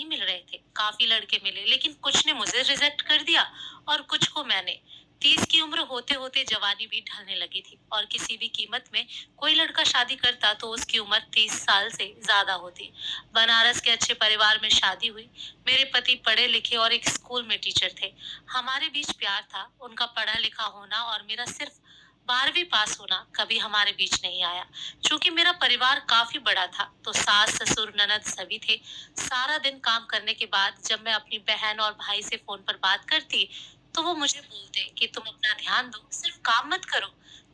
नहीं मिल रहे थे, काफी लड़के मिले, लेकिन कुछ ने मुझे रिजेक्ट कर दिया और कुछ को मैंने। 30 की उम्र होते होते जवानी भी ढलने लगी थी और किसी भी कीमत में कोई लड़का शादी करता तो उसकी उम्र 30 साल से ज्यादा होती। बनारस के अच्छे परिवार में शादी हुई। मेरे पति पढ़े लिखे और एक स्कूल में टीचर थे। हमारे बीच प्यार था। उनका पढ़ा लिखा होना और मेरा सिर्फ 12वीं पास होना कभी हमारे बीच नहीं आया। चूंकि मेरा परिवार काफी बड़ा था तो सास ससुर ननद सभी थे। सारा दिन काम करने के बाद जब मैं अपनी बहन और भाई से फोन पर बात करती तो वो मुझे बोलते कि तुम अपना ध्यान दो, सिर्फ काम मत करो,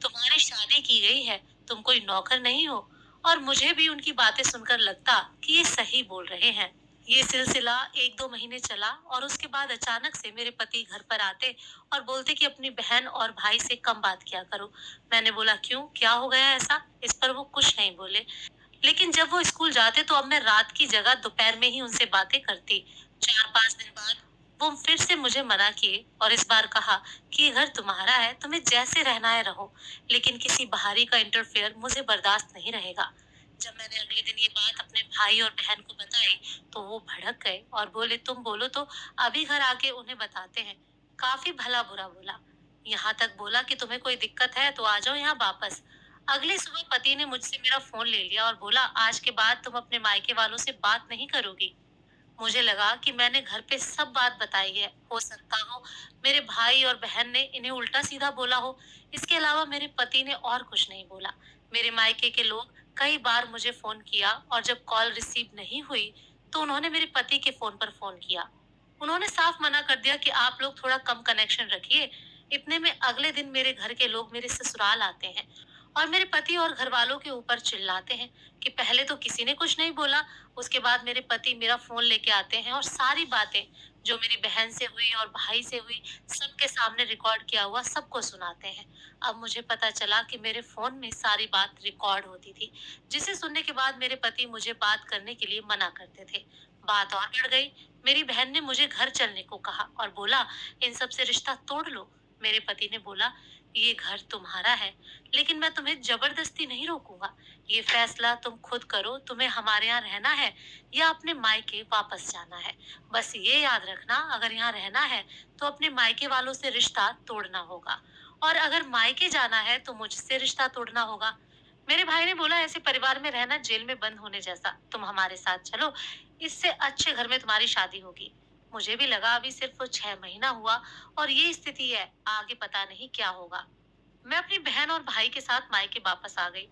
तुम्हारी शादी की गई है, तुम कोई नौकर नहीं हो। और मुझे भी उनकी बातें सुनकर लगता कि ये सही बोल रहे हैं। ये सिलसिला 1-2 महीने चला और उसके बाद अचानक से मेरे पति घर पर आते और बोलते कि अपनी बहन और भाई से कम बात किया करो। मैंने बोला क्यों, क्या हो गया ऐसा? इस पर वो कुछ नहीं बोले। लेकिन जब वो स्कूल जाते तो अब मैं रात की जगह दोपहर में ही उनसे बातें करती। 4-5 दिन बाद वो फिर से मुझे मना किए और इस बार कहा कि ये घर तुम्हारा है, तुम्हें जैसे रहना है रहो, लेकिन किसी बाहरी का इंटरफेयर मुझे बर्दाश्त नहीं रहेगा। जब मैंने अगले दिन ये बात अपने भाई और बहन को बताई तो वो भड़क गए और बोले तुम बोलो तो अभी घर आके उन्हें बताते हैं। काफी भला बुरा बोला। यहाँ तक बोला कि तुम्हें कोई दिक्कत है तो आ जाओ यहाँ वापस। अगली सुबह पति ने मुझसे मेरा फोन ले लिया और बोला आज के बाद तुम अपने मायके वालों से बात नहीं करोगी। मुझे लगा कि मैंने घर पे सब बात बताई है। हो सकता हो मेरे भाई और बहन ने इन्हें उल्टा सीधा बोला हो। इसके अलावा मेरे पति ने और कुछ नहीं बोला। मेरे मायके के लोग कई बार मुझे फोन किया और जब कॉल रिसीव नहीं हुई तो उन्होंने मेरे पति के फोन पर फोन किया। उन्होंने साफ मना कर दिया कि आप लोग थोड़ा कम कनेक्शन रखिए। इतने में अगले दिन मेरे घर के लोग मेरे ससुराल आते हैं और मेरे पति और घर वालों के ऊपर चिल्लाते हैं कि पहले तो किसी ने कुछ नहीं बोला। उसके बाद मेरे पति मेरा फोन लेके आते हैं और सारी बातें जो मेरी बहन से हुई और भाई से हुई सबके सामने रिकॉर्ड किया हुआ सबको सुनाते हैं। अब मुझे पता चला कि मेरे फोन में सारी बात रिकॉर्ड होती थी, जिसे सुनने के बाद मेरे पति मुझे बात करने के लिए मना करते थे। बात और बढ़ गई। मेरी बहन ने मुझे घर चलने को कहा और बोला इन सब से रिश्ता तोड़ लो। मेरे पति ने बोला ये घर तुम्हारा है, लेकिन मैं तुम्हें जबरदस्ती नहीं रोकूंगा। ये फैसला तुम खुद करो, तुम्हें हमारे यहाँ रहना है या अपने मायके वापस जाना है। बस ये याद रखना अगर यहाँ रहना है तो अपने मायके वालों से रिश्ता तोड़ना होगा, और अगर मायके जाना है तो मुझसे रिश्ता तोड़ना होगा। मेरे भाई ने बोला ऐसे परिवार में रहना जेल में बंद होने जैसा, तुम हमारे साथ चलो, इससे अच्छे घर में तुम्हारी शादी होगी। मुझे भी लगा अभी सिर्फ 6 महीना हुआ और ये स्थिति है, आगे पता नहीं क्या होगा। मैं अपनी बहन और भाई के साथ मायके वापस आ गई।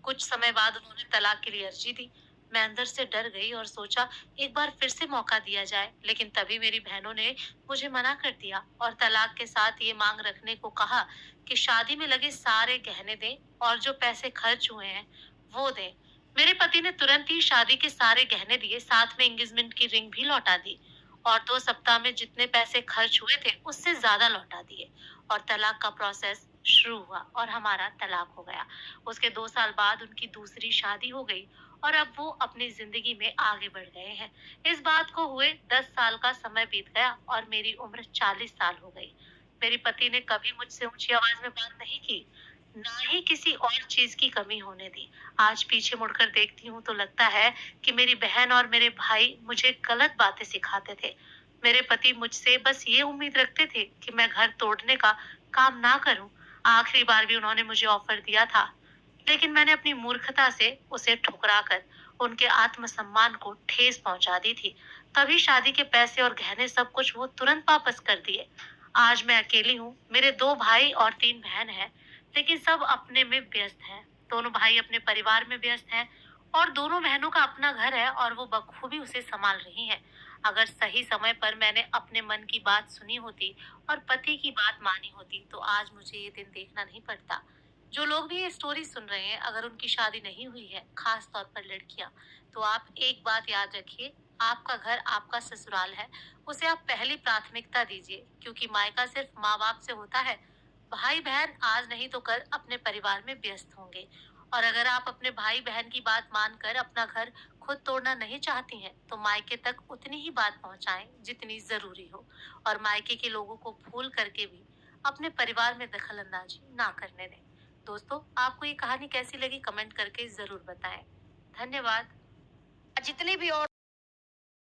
कुछ समय बाद उन्होंने तलाक के लिए अर्जी दी। मैं अंदर से डर गई और सोचा एक बार फिर से मौका दिया जाए, लेकिन तभी मेरी बहनों ने मुझे मना कर दिया और तलाक के साथ ये मांग रखने को कहा कि शादी में लगे सारे गहने दें और जो पैसे खर्च हुए हैं वो दें। मेरे पति ने तुरंत ही शादी के सारे गहने दिए, साथ में एंगेजमेंट की रिंग भी लौटा दी और 2 सप्ताह में जितने पैसे खर्च हुए थे उससे ज्यादा लौटा दिए और तलाक का प्रोसेस शुरू हुआ और हमारा तलाक हो गया। उसके 2 साल बाद उनकी दूसरी शादी हो गई और अब वो अपनी जिंदगी में आगे बढ़ गए हैं। इस बात को हुए 10 साल का समय बीत गया और मेरी उम्र 40 साल हो गई। मेरे पति ने कभी मुझसे ऊंची आवाज में बात नहीं की, ना ही किसी और चीज की कमी होने दी। आज पीछे मुड़कर देखती हूँ तो लगता है कि मेरी बहन और मेरे भाई मुझे गलत बातें सिखाते थे। मेरे पति मुझसे बस ये उम्मीद रखते थे कि मैं घर तोड़ने का काम ना करूं। आखिरी बार भी उन्होंने मुझे ऑफर दिया था, लेकिन मैंने अपनी मूर्खता से उसे ठुकरा कर उनके आत्मसम्मान को ठेस पहुंचा दी थी। तभी शादी के पैसे और गहने सब कुछ वो तुरंत वापस कर दिए। आज मैं अकेली हूँ, मेरे 2 भाई और 3 बहन हैं, लेकिन सब अपने में व्यस्त हैं। दोनों भाई अपने परिवार में व्यस्त हैं और दोनों बहनों का अपना घर है और वो बखूबी उसे संभाल रही हैं। अगर सही समय पर मैंने अपने मन की बात सुनी होती और पति की बात मानी होती तो आज मुझे ये दिन देखना नहीं पड़ता। जो लोग भी ये स्टोरी सुन रहे हैं, अगर उनकी शादी नहीं हुई है, खास तौर पर लड़कियां, तो आप एक बात याद रखिए, आपका घर आपका ससुराल है, उसे आप पहली प्राथमिकता दीजिए, क्योंकि मायका सिर्फ माँ बाप से होता है। भाई बहन आज नहीं तो कल अपने परिवार में व्यस्त होंगे, और अगर आप अपने भाई बहन की बात मानकर अपना घर खुद तोड़ना नहीं चाहती हैं, तो मायके तक उतनी ही बात पहुंचाएं जितनी जरूरी हो, और मायके के लोगों को भूल करके भी अपने परिवार में दखल अंदाजी ना करने दें। दोस्तों, आपको ये कहानी कैसी लगी कमेंट करके जरूर बताएं। धन्यवाद। जितनी भी और